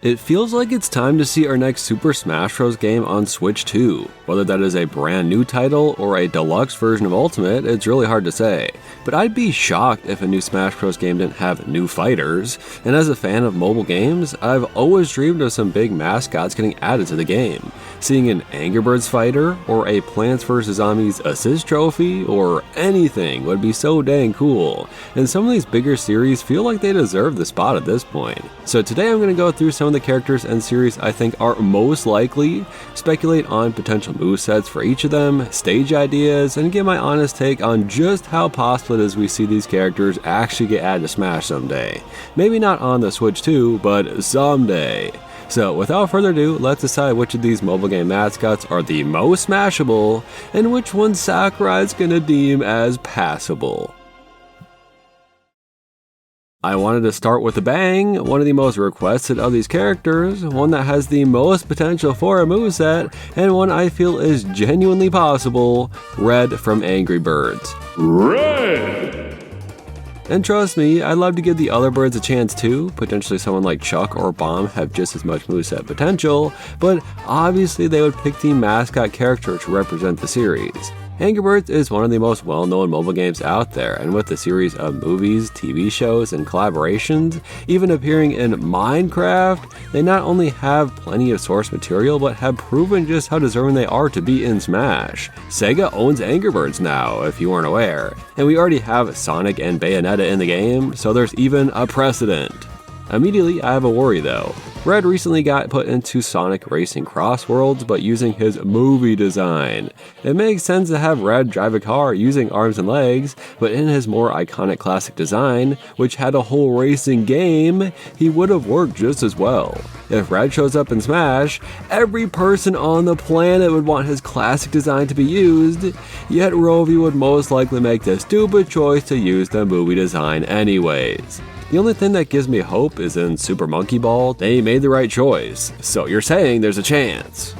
It feels like it's time to see our next Super Smash Bros. Game on Switch 2. Whether that is a brand new title or a deluxe version of Ultimate, it's really hard to say. But I'd be shocked if a new Smash Bros. Game didn't have new fighters, and as a fan of mobile games, I've always dreamed of some big mascots getting added to the game. Seeing an Angry Birds fighter, or a Plants vs. Zombies assist trophy, or anything would be so dang cool, and some of these bigger series feel like they deserve the spot at this point. So today I'm going to go through some of the characters and series I think are most likely, speculate on potential movesets for each of them, stage ideas, and give my honest take on just how possible it is we see these characters actually get added to Smash someday. Maybe not on the Switch 2, but someday. So without further ado, let's decide which of these mobile game mascots are the most smashable, and which one Sakurai's gonna deem as passable. I wanted to start with a bang, one of the most requested of these characters, one that has the most potential for a moveset, and one I feel is genuinely possible, Red from Angry Birds. Red! And trust me, I'd love to give the other birds a chance too. Potentially someone like Chuck or Bomb have just as much moveset potential, but obviously they would pick the mascot character to represent the series. Angry Birds is one of the most well-known mobile games out there, and with a series of movies, TV shows, and collaborations, even appearing in Minecraft, they not only have plenty of source material, but have proven just how deserving they are to be in Smash. Sega owns Angry Birds now, if you weren't aware, and we already have Sonic and Bayonetta in the game, so there's even a precedent. Immediately, I have a worry though. Red recently got put into Sonic Racing Cross Worlds, but using his movie design. It makes sense to have Red drive a car using arms and legs, but in his more iconic classic design, which had a whole racing game, he would have worked just as well. If Red shows up in Smash, every person on the planet would want his classic design to be used, yet Rovi would most likely make the stupid choice to use the movie design anyways. The only thing that gives me hope is in Super Monkey Ball, they made the right choice, so you're saying there's a chance.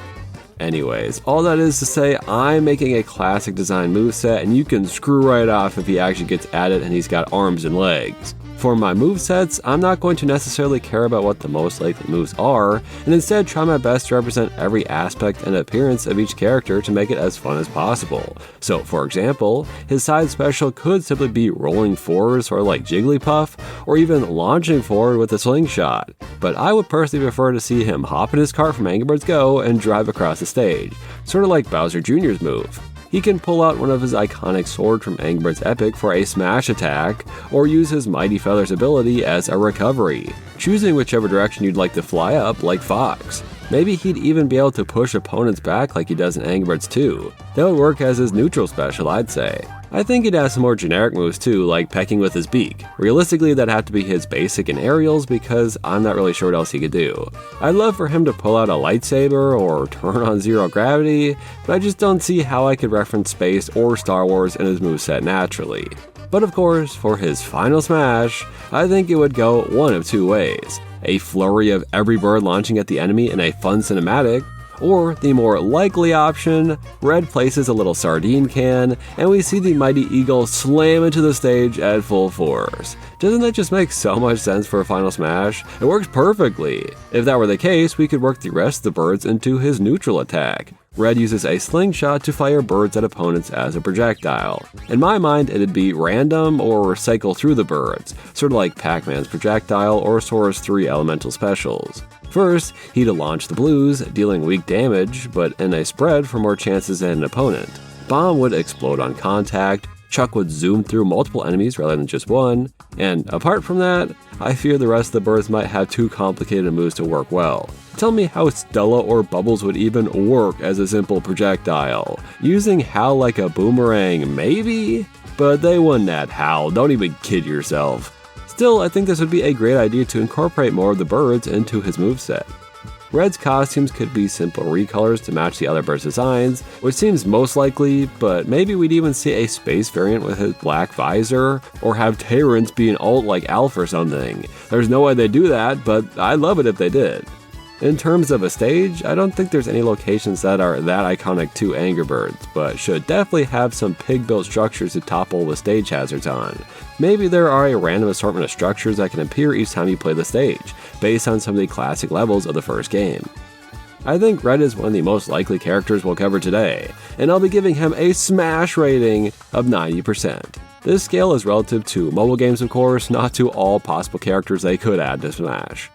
Anyways, all that is to say, I'm making a classic design moveset, and you can screw right off if he actually gets added and he's got arms and legs. For my movesets, I'm not going to necessarily care about what the most likely moves are, and instead try my best to represent every aspect and appearance of each character to make it as fun as possible. So for example, his side special could simply be rolling forward sort of like Jigglypuff, or even launching forward with a slingshot. But I would personally prefer to see him hop in his cart from Angry Birds Go and drive across the stage, sort of like Bowser Jr.'s move. He can pull out one of his iconic swords from Angry Birds Epic for a smash attack, or use his Mighty Feathers ability as a recovery, choosing whichever direction you'd like to fly up like Fox. Maybe he'd even be able to push opponents back like he does in Angry Birds 2. That would work as his neutral special, I'd say. I think he'd have some more generic moves too, like pecking with his beak. Realistically, that'd have to be his basic and aerials because I'm not really sure what else he could do. I'd love for him to pull out a lightsaber or turn on zero gravity, but I just don't see how I could reference space or Star Wars in his moveset naturally. But of course, for his final smash, I think it would go one of two ways. A flurry of every bird launching at the enemy in a fun cinematic, or the more likely option, Red places a little sardine can, and we see the mighty eagle slam into the stage at full force. Doesn't that just make so much sense for a final smash? It works perfectly. If that were the case, we could work the rest of the birds into his neutral attack. Red uses a slingshot to fire birds at opponents as a projectile. In my mind, it'd be random or cycle through the birds, sort of like Pac-Man's projectile or Sora's 3 elemental specials. First, he'd launch the Blues, dealing weak damage, but in a spread for more chances than an opponent. Bomb would explode on contact, Chuck would zoom through multiple enemies rather than just one, and apart from that, I fear the rest of the birds might have too complicated moves to work well. Tell me how Stella or Bubbles would even work as a simple projectile. Using Hal like a boomerang, maybe? But they wouldn't add Hal, don't even kid yourself. Still, I think this would be a great idea to incorporate more of the birds into his moveset. Red's costumes could be simple recolors to match the other birds' designs, which seems most likely, but maybe we'd even see a space variant with his black visor, or have Terrence be an alt like Alf or something. There's no way they'd do that, but I'd love it if they did. In terms of a stage, I don't think there's any locations that are that iconic to Angry Birds, but should definitely have some pig-built structures to topple the stage hazards on. Maybe there are a random assortment of structures that can appear each time you play the stage. based on some of the classic levels of the first game. I think Red is one of the most likely characters we'll cover today, and I'll be giving him a Smash rating of 90%. This scale is relative to mobile games, of course, not to all possible characters they could add to Smash.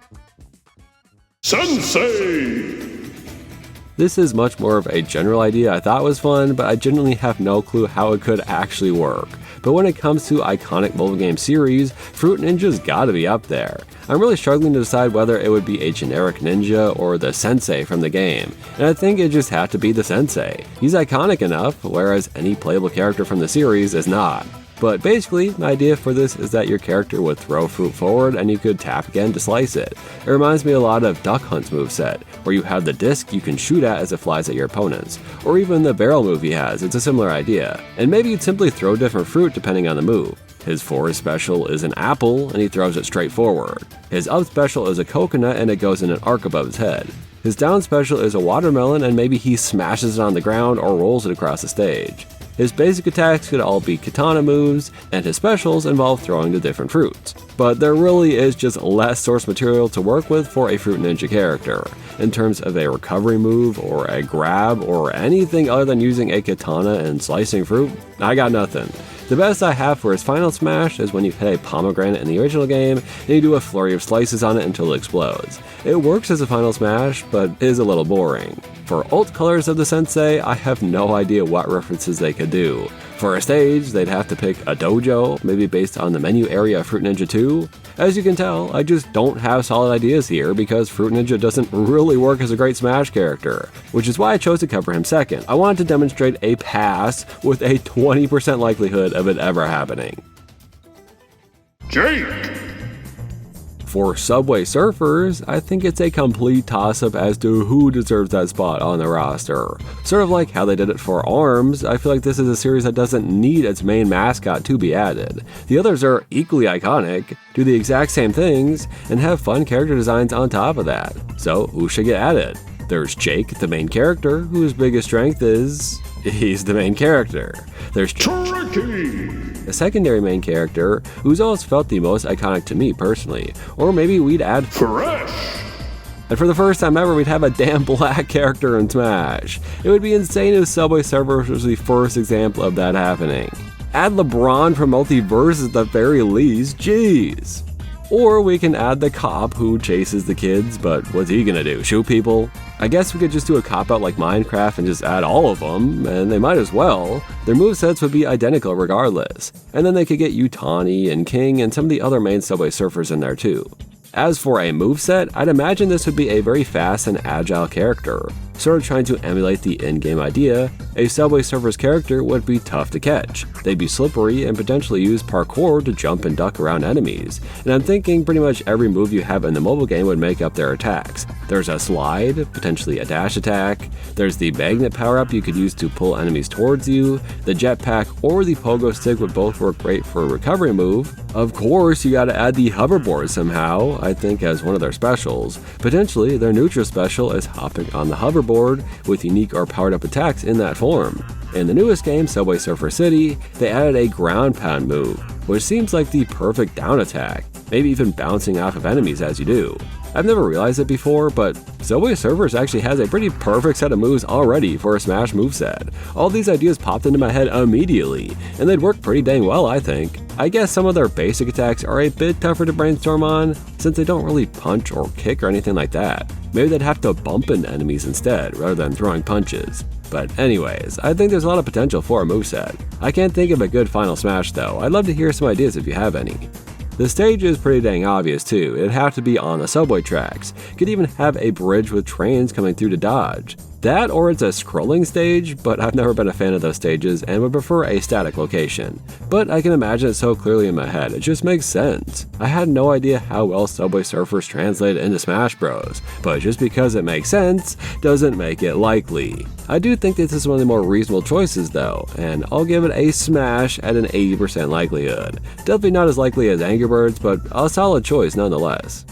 Sensei! This is much more of a general idea I thought was fun, but I genuinely have no clue how it could actually work. But when it comes to iconic mobile game series, Fruit Ninja's gotta be up there. I'm really struggling to decide whether it would be a generic ninja or the Sensei from the game, and I think it just had to be the Sensei. He's iconic enough, whereas any playable character from the series is not. But basically, the idea for this is that your character would throw fruit forward and you could tap again to slice it. It reminds me a lot of Duck Hunt's moveset, where you have the disc you can shoot at as it flies at your opponents. Or even the barrel move he has, it's a similar idea. And maybe you'd simply throw different fruit depending on the move. His forward special is an apple and he throws it straight forward. His up special is a coconut and it goes in an arc above his head. His down special is a watermelon and maybe he smashes it on the ground or rolls it across the stage. His basic attacks could all be katana moves, and his specials involve throwing the different fruits. But there really is just less source material to work with for a Fruit Ninja character, in terms of a recovery move, or a grab, or anything other than using a katana and slicing fruit. I got nothing. The best I have for his final smash is when you hit a pomegranate in the original game, and you do a flurry of slices on it until it explodes. It works as a final smash, but is a little boring. For alt colors of the Sensei, I have no idea what references they could do. For a stage, they'd have to pick a dojo, maybe based on the menu area of Fruit Ninja 2. As you can tell, I just don't have solid ideas here because Fruit Ninja doesn't really work as a great Smash character, which is why I chose to cover him second. I wanted to demonstrate a pass with a 20% likelihood of it ever happening. Jake! For Subway Surfers, I think it's a complete toss-up as to who deserves that spot on the roster. Sort of like how they did it for ARMS, I feel like this is a series that doesn't need its main mascot to be added. The others are equally iconic, do the exact same things, and have fun character designs on top of that. So who should get added? There's Jake, the main character, whose biggest strength is he's the main character. There's Tricky! a secondary main character who's always felt the most iconic to me personally, or maybe we'd add Fresh! And for the first time ever, we'd have a damn black character in Smash. It would be insane if Subway Surfers was the first example of that happening. Add LeBron from Multiverse at the very least, jeez. Or we can add the cop who chases the kids, but what's he gonna do, shoot people? I guess we could just do a cop-out like Minecraft and just add all of them, and they might as well. Their movesets would be identical regardless. And then they could get Utani and King and some of the other main Subway Surfers in there too. As for a moveset, I'd imagine this would be a very fast and agile character, sort of trying to emulate the in-game idea. A Subway Surfers character would be tough to catch. They'd be slippery and potentially use parkour to jump and duck around enemies. And I'm thinking pretty much every move you have in the mobile game would make up their attacks. There's a slide, potentially a dash attack. There's the magnet power-up you could use to pull enemies towards you. The jetpack or the pogo stick would both work great for a recovery move. Of course, you gotta add the hoverboard somehow, I think as one of their specials. Potentially, their neutral special is hopping on the hoverboard with unique or powered up attacks in that form. In the newest game, Subway Surfer City, they added a ground pound move, which seems like the perfect down attack, maybe even bouncing off of enemies as you do. I've never realized it before, but Subway Surfers actually has a pretty perfect set of moves already for a Smash moveset. All these ideas popped into my head immediately, and they'd work pretty dang well, I think. I guess some of their basic attacks are a bit tougher to brainstorm on, since they don't really punch or kick or anything like that. Maybe they'd have to bump into enemies instead, rather than throwing punches. But anyways, I think there's a lot of potential for a moveset. I can't think of a good final Smash though. I'd love to hear some ideas if you have any. The stage is pretty dang obvious too. It'd have to be on the subway tracks. Could even have a bridge with trains coming through to dodge. That or it's a scrolling stage, but I've never been a fan of those stages and would prefer a static location. But I can imagine it so clearly in my head, it just makes sense. I had no idea how well Subway Surfers translated into Smash Bros, but just because it makes sense doesn't make it likely. I do think this is one of the more reasonable choices though, and I'll give it a smash at an 80% likelihood. Definitely not as likely as Angry Birds, but a solid choice nonetheless.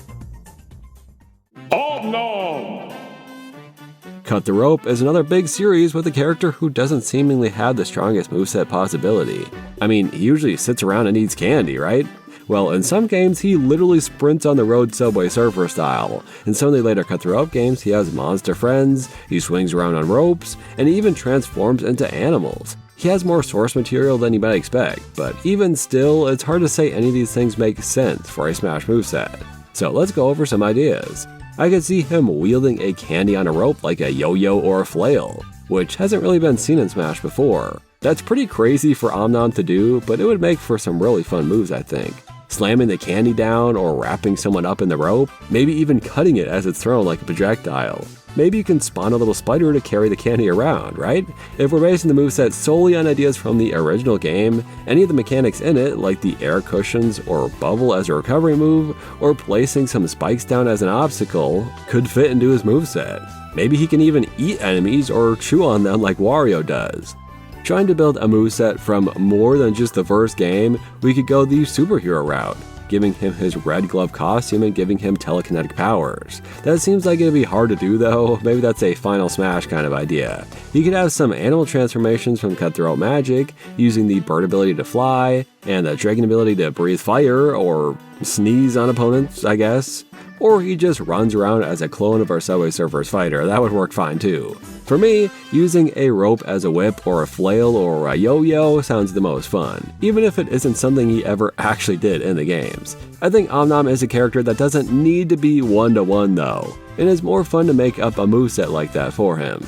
Om nom! Cut the Rope is another big series with a character who doesn't seemingly have the strongest moveset possibility. I mean, he usually sits around and eats candy, right? Well, in some games, he literally sprints on the road Subway Surfer style. In some of the later cut-through games, he has monster friends, he swings around on ropes, and he even transforms into animals. He has more source material than you might expect, but even still, it's hard to say any of these things make sense for a Smash moveset. So let's go over some ideas. I could see him wielding a candy on a rope like a yo-yo or a flail, which hasn't really been seen in Smash before. That's pretty crazy for Omnom to do, but it would make for some really fun moves, I think. Slamming the candy down or wrapping someone up in the rope, maybe even cutting it as it's thrown like a projectile. Maybe you can spawn a little spider to carry the candy around, right? If we're basing the moveset solely on ideas from the original game, any of the mechanics in it, like the air cushions or bubble as a recovery move, or placing some spikes down as an obstacle, could fit into his moveset. Maybe he can even eat enemies or chew on them like Wario does. Trying to build a moveset from more than just the first game, we could go the superhero route, giving him his red glove costume and giving him telekinetic powers. That seems like it'd be hard to do though, maybe that's a Final Smash kind of idea. He could have some animal transformations from Cutthroat Magic, using the bird ability to fly, and the dragon ability to breathe fire, or sneeze on opponents, I guess. Or he just runs around as a clone of our Subway Surfers fighter, that would work fine too. For me, using a rope as a whip or a flail or a yo-yo sounds the most fun, even if it isn't something he ever actually did in the games. I think Omnom is a character that doesn't need to be one-to-one though, and it's more fun to make up a moveset like that for him.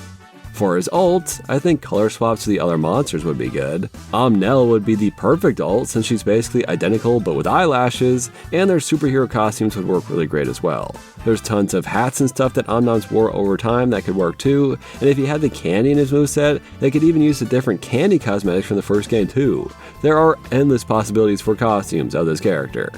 For his ult, I think color swaps to the other monsters would be good. Omnell would be the perfect ult since she's basically identical but with eyelashes, and their superhero costumes would work really great as well. There's tons of hats and stuff that Omnom's wore over time that could work too, and if he had the candy in his moveset, they could even use the different candy cosmetics from the first game too. There are endless possibilities for costumes of this character.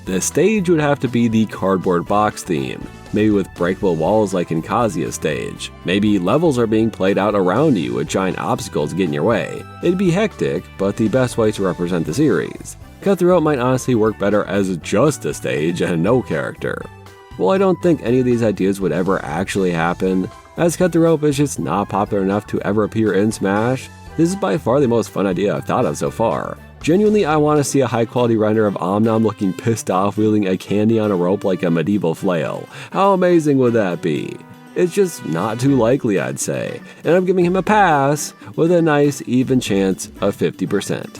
The stage would have to be the cardboard box theme, maybe with breakable walls like in Kazuya's stage. Maybe levels are being played out around you with giant obstacles getting in your way. It'd be hectic, but the best way to represent the series. Cutthroat might honestly work better as just a stage and no character. While I don't think any of these ideas would ever actually happen, as Cutthroat is just not popular enough to ever appear in Smash, this is by far the most fun idea I've thought of so far. Genuinely, I want to see a high-quality render of Omnom looking pissed off wielding a candy on a rope like a medieval flail. How amazing would that be? It's just not too likely, I'd say, and I'm giving him a pass with a nice even chance of 50%.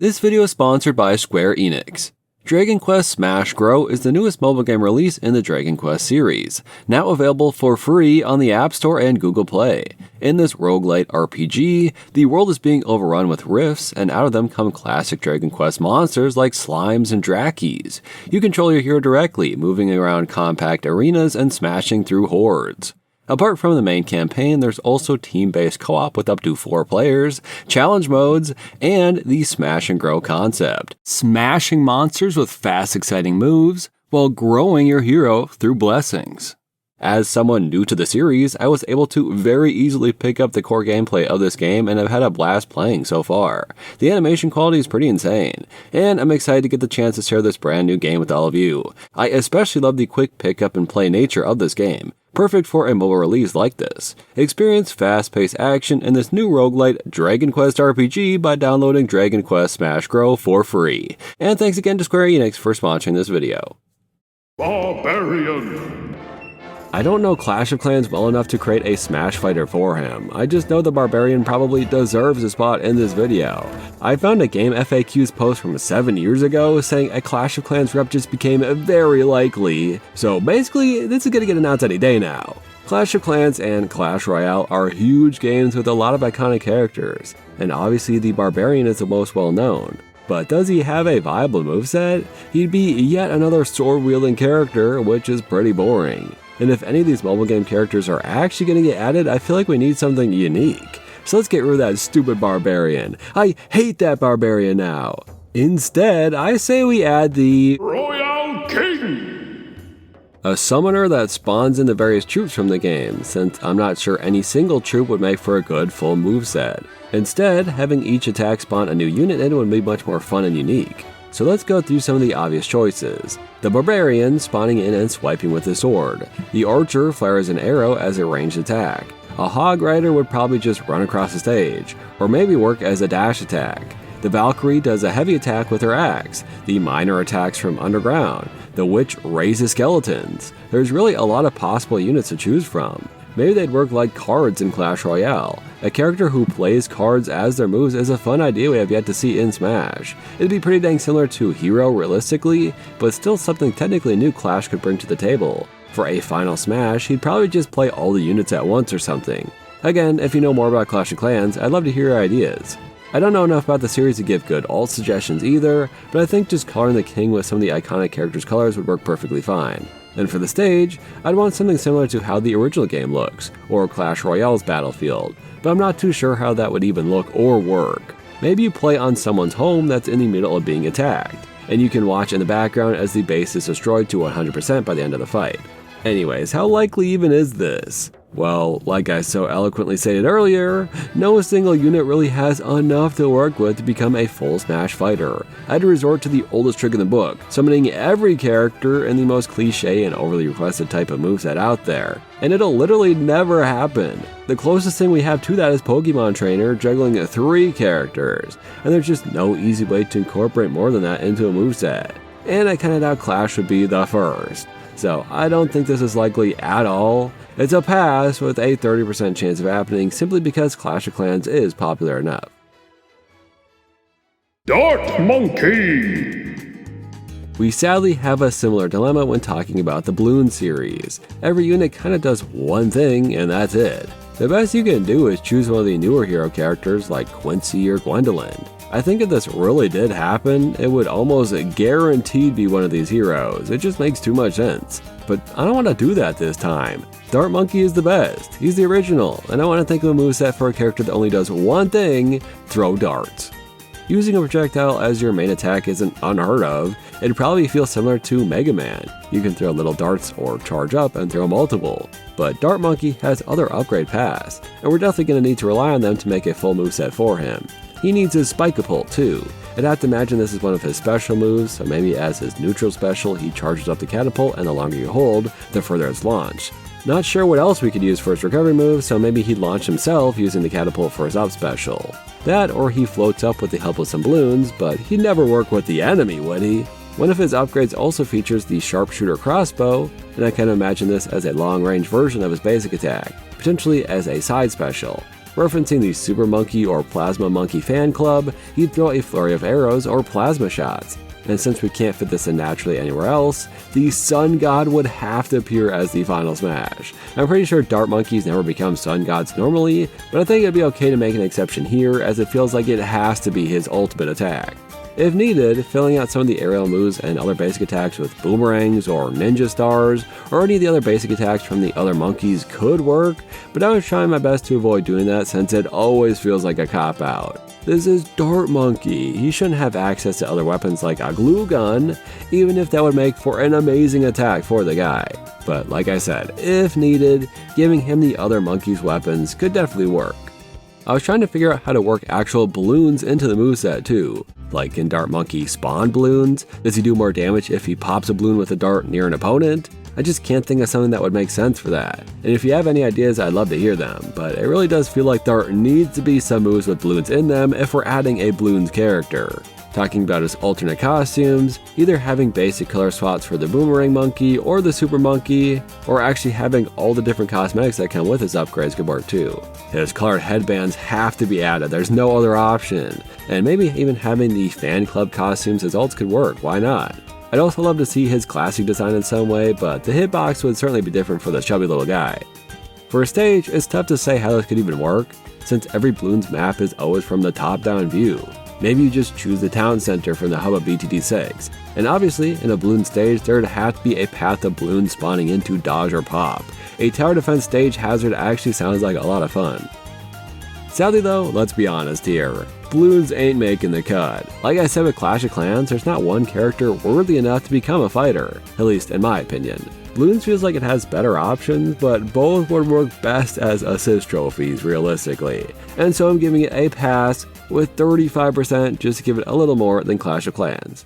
This video is sponsored by Square Enix. Dragon Quest Smash Grow is the newest mobile game release in the Dragon Quest series, now available for free on the App Store and Google Play. In this roguelite RPG, the world is being overrun with rifts, and out of them come classic Dragon Quest monsters like slimes and drakis. You control your hero directly, moving around compact arenas and smashing through hordes. Apart from the main campaign, there's also team-based co-op with up to 4 players, challenge modes, and the Smash and Grow concept. Smashing monsters with fast, exciting moves, while growing your hero through blessings. As someone new to the series, I was able to very easily pick up the core gameplay of this game and have had a blast playing so far. The animation quality is pretty insane, and I'm excited to get the chance to share this brand new game with all of you. I especially love the quick pick up and play nature of this game. Perfect for a mobile release like this. Experience fast-paced action in this new roguelite Dragon Quest RPG by downloading Dragon Quest Smash Grow for free. And thanks again to Square Enix for sponsoring this video. Barbarian. I don't know Clash of Clans well enough to create a Smash fighter for him. I just know the Barbarian probably deserves a spot in this video. I found a Game FAQs post from 7 years ago saying a Clash of Clans rep just became very likely, so basically this is gonna get announced any day now. Clash of Clans and Clash Royale are huge games with a lot of iconic characters, and obviously the Barbarian is the most well known. But does he have a viable moveset? He'd be yet another sword-wielding character, which is pretty boring. And if any of these mobile game characters are actually going to get added, I feel like we need something unique. So let's get rid of that stupid Barbarian. I hate that Barbarian now. Instead, I say we add the Royale King. a summoner that spawns in the various troops from the game, since I'm not sure any single troop would make for a good full moveset. Instead, having each attack spawn a new unit in would be much more fun and unique. So let's go through some of the obvious choices. The Barbarian spawning in and swiping with his sword. The Archer fires an arrow as a ranged attack. A Hog Rider would probably just run across the stage, or maybe work as a dash attack. The Valkyrie does a heavy attack with her axe, the minor attacks from underground, the witch raises skeletons. There's really a lot of possible units to choose from. Maybe they'd work like cards in Clash Royale. A character who plays cards as their moves is a fun idea we have yet to see in Smash. It'd be pretty dang similar to Hero realistically, but still something technically new Clash could bring to the table. For a final Smash, he'd probably just play all the units at once or something. Again, if you know more about Clash of Clans, I'd love to hear your ideas. I don't know enough about the series to give good alt suggestions either, but I think just coloring the king with some of the iconic characters' colors would work perfectly fine. And for the stage, I'd want something similar to how the original game looks, or Clash Royale's battlefield, but I'm not too sure how that would even look or work. Maybe you play on someone's home that's in the middle of being attacked, and you can watch in the background as the base is destroyed to 100% by the end of the fight. Anyways, how likely even is this? Well, like I so eloquently stated earlier, no single unit really has enough to work with to become a full Smash fighter. I'd resort to the oldest trick in the book, summoning every character in the most cliche and overly requested type of moveset out there, and it'll literally never happen. The closest thing we have to that is Pokemon Trainer juggling 3 characters, and there's just no easy way to incorporate more than that into a moveset. And I kinda doubt Clash would be the first. So I don't think this is likely at all. It's a pass with a 30% chance of happening simply because Clash of Clans is popular enough. Dart Monkey! We sadly have a similar dilemma when talking about the Bloons series. Every unit kinda does one thing and that's it. The best you can do is choose one of the newer hero characters like Quincy or Gwendolyn. I think if this really did happen, it would almost guaranteed be one of these heroes. It just makes too much sense. But I don't want to do that this time. Dart Monkey is the best. He's the original, and I want to think of a moveset for a character that only does one thing: throw darts. Using a projectile as your main attack isn't unheard of. It'd probably feel similar to Mega Man. You can throw little darts or charge up and throw multiple. But Dart Monkey has other upgrade paths, and we're definitely going to need to rely on them to make a full moveset for him. He needs his Spike-a-Pult too. I'd have to imagine this is one of his special moves, so maybe as his neutral special he charges up the catapult and the longer you hold, the further it's launched. Not sure what else we could use for his recovery move, so maybe he'd launch himself using the catapult for his up special. That or he floats up with the help of some balloons, but he'd never work with the enemy, would he? One of his upgrades also features the sharpshooter crossbow, and I can imagine this as a long-range version of his basic attack, potentially as a side special. Referencing the Super Monkey or Plasma Monkey fan club, he'd throw a flurry of arrows or plasma shots. And since we can't fit this in naturally anywhere else, the Sun God would have to appear as the final smash. I'm pretty sure Dart Monkeys never become Sun Gods normally, but I think it'd be okay to make an exception here as it feels like it has to be his ultimate attack. If needed, filling out some of the aerial moves and other basic attacks with boomerangs or ninja stars, or any of the other basic attacks from the other monkeys could work, but I was trying my best to avoid doing that since it always feels like a cop-out. This is Dart Monkey. He shouldn't have access to other weapons like a glue gun, even if that would make for an amazing attack for the guy. But like I said, if needed, giving him the other monkeys' weapons could definitely work. I was trying to figure out how to work actual balloons into the moveset too. Like, can Dart Monkey spawn balloons? Does he do more damage if he pops a balloon with a dart near an opponent? I just can't think of something that would make sense for that. And if you have any ideas, I'd love to hear them, but it really does feel like there needs to be some moves with balloons in them if we're adding a Bloons character. Talking about his alternate costumes, either having basic color swaps for the Boomerang Monkey or the Super Monkey, or actually having all the different cosmetics that come with his upgrades could work too. His colored headbands have to be added, there's no other option. And maybe even having the fan club costumes as alts could work, why not? I'd also love to see his classic design in some way, but the hitbox would certainly be different for the chubby little guy. For a stage, it's tough to say how this could even work, since every Bloons map is always from the top-down view. Maybe you just choose the town center from the hub of BTD6. And obviously, in a Bloons stage, there'd have to be a path of balloons spawning into dodge or pop. A tower defense stage hazard actually sounds like a lot of fun. Sadly though, let's be honest here, Bloons ain't making the cut. Like I said with Clash of Clans, there's not one character worthy enough to become a fighter, at least in my opinion. Bloons feels like it has better options, but both would work best as assist trophies realistically. And so I'm giving it a pass with 35% just to give it a little more than Clash of Clans.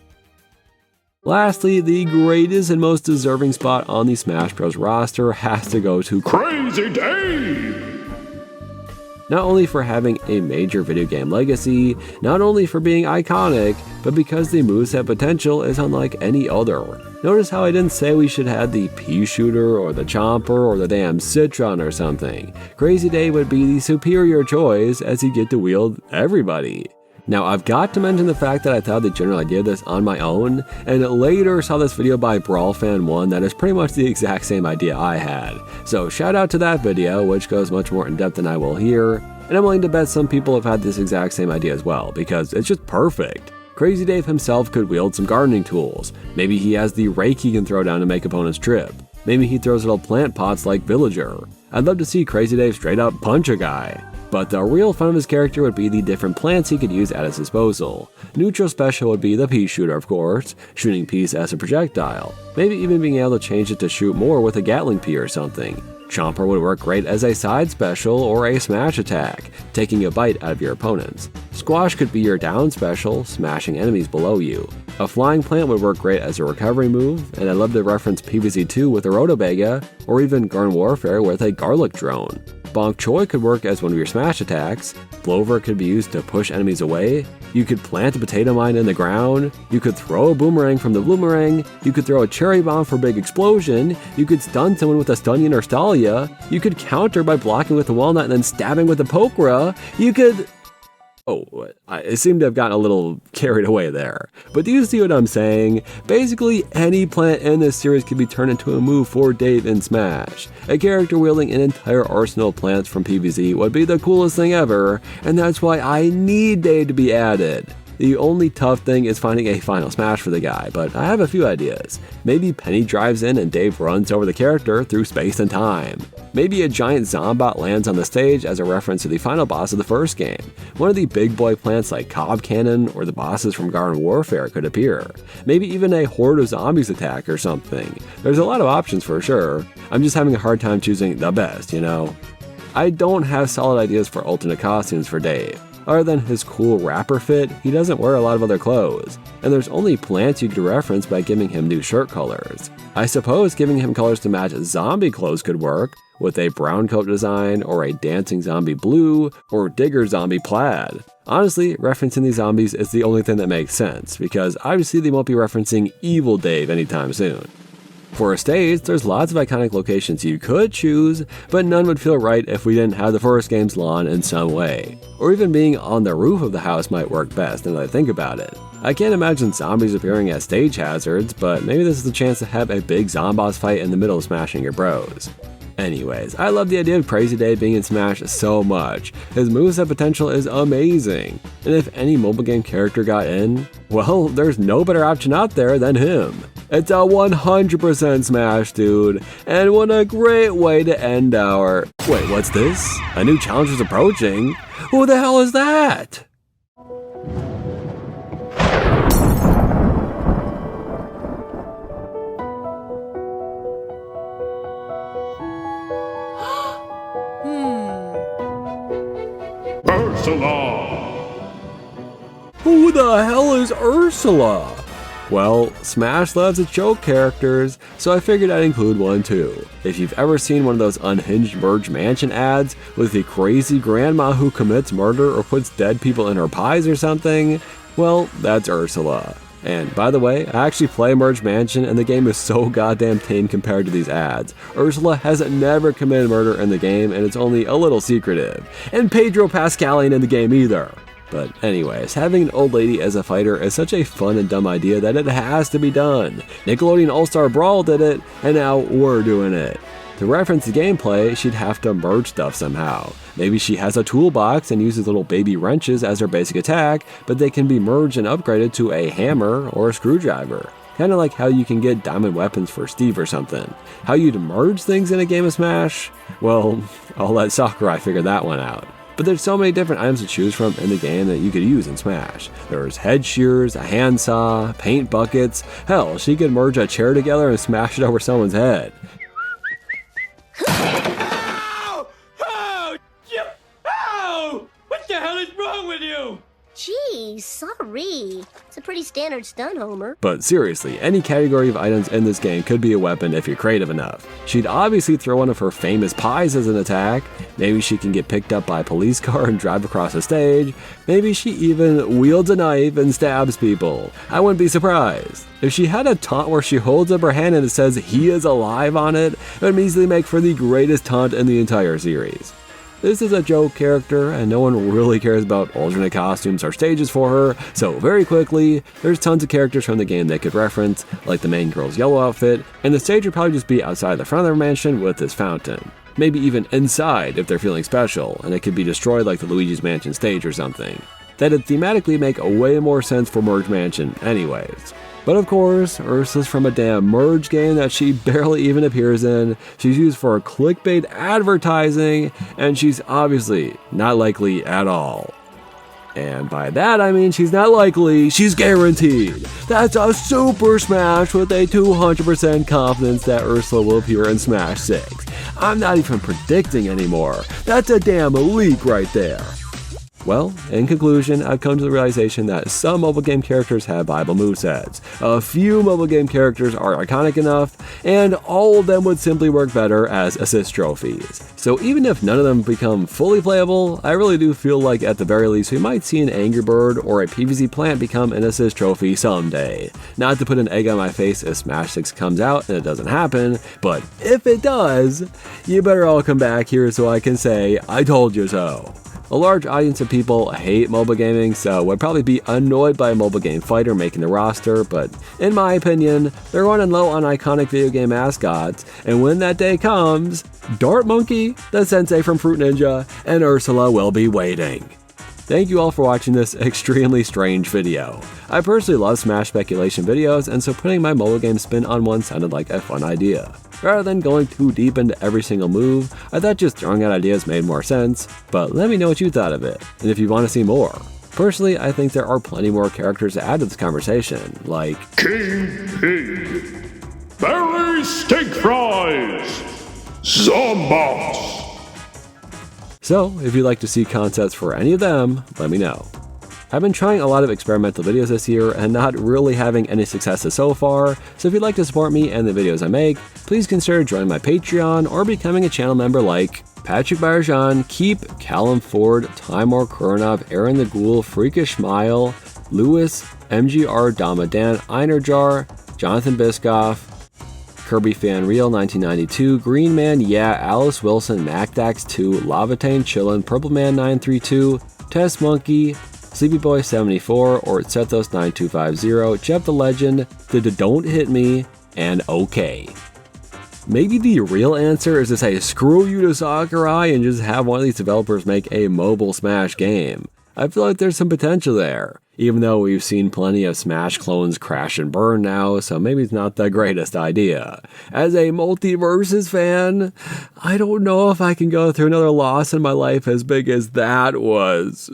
Lastly, the greatest and most deserving spot on the Smash Bros roster has to go to Crazy Dave! Not only for having a major video game legacy, not only for being iconic, but because the moveset potential is unlike any other. Notice how I didn't say we should have the pea shooter or the chomper or the damn citron or something. Crazy Dave would be the superior choice as he'd get to wield everybody. Now, I've got to mention the fact that I thought the general idea of this on my own, and later saw this video by BrawlFan1 that is pretty much the exact same idea I had. So shout out to that video, which goes much more in depth than I will here, and I'm willing to bet some people have had this exact same idea as well, because it's just perfect. Crazy Dave himself could wield some gardening tools. Maybe he has the rake he can throw down to make opponents trip. Maybe he throws little plant pots like Villager. I'd love to see Crazy Dave straight up punch a guy. But the real fun of his character would be the different plants he could use at his disposal. Neutral special would be the pea shooter, of course, shooting peas as a projectile. Maybe even being able to change it to shoot more with a Gatling pea or something. Chomper would work great as a side special or a smash attack, taking a bite out of your opponents. Squash could be your down special, smashing enemies below you. A flying plant would work great as a recovery move, and I'd love to reference PvZ2 with a Rotobega, or even Garden Warfare with a Garlic Drone. Bonk Choi could work as one of your smash attacks, Plover could be used to push enemies away, you could plant a potato mine in the ground, you could throw a boomerang from the boomerang, you could throw a cherry bomb for big explosion, you could stun someone with a Stunion or Stalia, you could counter by blocking with the walnut and then stabbing with the Pokra, you could... Oh, I seem to have gotten a little carried away there. But do you see what I'm saying? Basically, any plant in this series can be turned into a move for Dave in Smash. A character wielding an entire arsenal of plants from PvZ would be the coolest thing ever, and that's why I need Dave to be added. The only tough thing is finding a final smash for the guy, but I have a few ideas. Maybe Penny drives in and Dave runs over the character through space and time. Maybe a giant Zombot lands on the stage as a reference to the final boss of the first game. One of the big boy plants like Cob Cannon or the bosses from Garden Warfare could appear. Maybe even a horde of zombies attack or something. There's a lot of options for sure. I'm just having a hard time choosing the best, you know? I don't have solid ideas for alternate costumes for Dave. Other than his cool rapper fit, he doesn't wear a lot of other clothes, and there's only plants you could reference by giving him new shirt colors. I suppose giving him colors to match zombie clothes could work, with a brown coat design, or a dancing zombie blue, or digger zombie plaid. Honestly, referencing these zombies is the only thing that makes sense, because obviously they won't be referencing Evil Dave anytime soon. For a stage, there's lots of iconic locations you could choose, but none would feel right if we didn't have the first game's lawn in some way. Or even being on the roof of the house might work best now that I think about it. I can't imagine zombies appearing as stage hazards, but maybe this is the chance to have a big zomboss fight in the middle of smashing your bros. Anyways, I love the idea of Crazy Dave being in Smash so much. His moveset potential is amazing, and if any mobile game character got in, well, there's no better option out there than him. It's a 100% Smash, dude, and what a great way to end our... Wait, what's this? A new challenge is approaching? Who the hell is that? Ursula! Who the hell is Ursula? Well, Smash loves its joke characters, so I figured I'd include one too. If you've ever seen one of those unhinged Merge Mansion ads with the crazy grandma who commits murder or puts dead people in her pies or something, well, that's Ursula. And by the way, I actually play Merge Mansion and the game is so goddamn tame compared to these ads. Ursula has never committed murder in the game and it's only a little secretive. And Pedro Pascal ain't in the game either. But anyways, having an old lady as a fighter is such a fun and dumb idea that it has to be done. Nickelodeon All-Star Brawl did it, and now we're doing it. To reference the gameplay, she'd have to merge stuff somehow. Maybe she has a toolbox and uses little baby wrenches as her basic attack, but they can be merged and upgraded to a hammer or a screwdriver. Kinda like how you can get diamond weapons for Steve or something. How you'd merge things in a game of Smash? Well, I'll let Sakurai figure that one out. But there's so many different items to choose from in the game that you could use in Smash. There's head shears, a handsaw, paint buckets. Hell, she could merge a chair together and smash it over someone's head. Ow! Ow! Ow! What the hell is wrong with you? Geez, sorry. It's a pretty standard stunt, Homer. But seriously, any category of items in this game could be a weapon if you're creative enough. She'd obviously throw one of her famous pies as an attack. Maybe she can get picked up by a police car and drive across the stage. Maybe she even wields a knife and stabs people. I wouldn't be surprised. If she had a taunt where she holds up her hand and it says "he is alive" on it, it would easily make for the greatest taunt in the entire series. This is a joke character, and no one really cares about alternate costumes or stages for her, so very quickly, there's tons of characters from the game they could reference, like the main girl's yellow outfit, and the stage would probably just be outside the front of their mansion with this fountain. Maybe even inside if they're feeling special, and it could be destroyed like the Luigi's Mansion stage or something. That'd thematically make way more sense for Merge Mansion anyways. But of course, Ursula's from a damn Merge game that she barely even appears in, she's used for clickbait advertising, and she's obviously not likely at all. And by that I mean she's not likely, she's guaranteed. That's a Super Smash with a 200% confidence that Ursula will appear in Smash 6. I'm not even predicting anymore. That's a damn leak right there. Well, in conclusion, I've come to the realization that some mobile game characters have viable movesets, a few mobile game characters are iconic enough, and all of them would simply work better as assist trophies. So even if none of them become fully playable, I really do feel like at the very least we might see an Angry Bird or a PVZ plant become an assist trophy someday. Not to put an egg on my face if Smash 6 comes out and it doesn't happen, but if it does, you better all come back here so I can say, I told you so. A large audience of people hate mobile gaming, so would probably be annoyed by a mobile game fighter making the roster, but in my opinion, they're running low on iconic video game mascots, and when that day comes, Dart Monkey, the Sensei from Fruit Ninja, and Ursula will be waiting. Thank you all for watching this extremely strange video. I personally love Smash speculation videos, and so putting my mobile game spin on one sounded like a fun idea. Rather than going too deep into every single move, I thought just throwing out ideas made more sense, but let me know what you thought of it, and if you want to see more. Personally, I think there are plenty more characters to add to this conversation, like King Pig, Berry Steak Fries, Zombots. So, if you'd like to see concepts for any of them, let me know. I've been trying a lot of experimental videos this year and not really having any successes so far, so if you'd like to support me and the videos I make, please consider joining my Patreon or becoming a channel member like Patrick Barjan, Keep, Callum Ford, Timur Kuronov, Aaron the Ghoul, Freakish Smile, Lewis, MGR Damadan, Einerjar, Jonathan Biscoff, Kirby Fan Real 1992, Green Man, Yeah, Alice Wilson, MacDax2, Lavatane Chillin, Purple Man 932, Test Monkey, Sleepy Boy 74, or Sethos 9250, Jeff the Legend, the Don't Hit Me, and OK. Maybe the real answer is to say screw you to Sakurai and just have one of these developers make a mobile Smash game. I feel like there's some potential there, even though we've seen plenty of Smash clones crash and burn now, so maybe it's not the greatest idea. As a Multiverses fan, I don't know if I can go through another loss in my life as big as that was.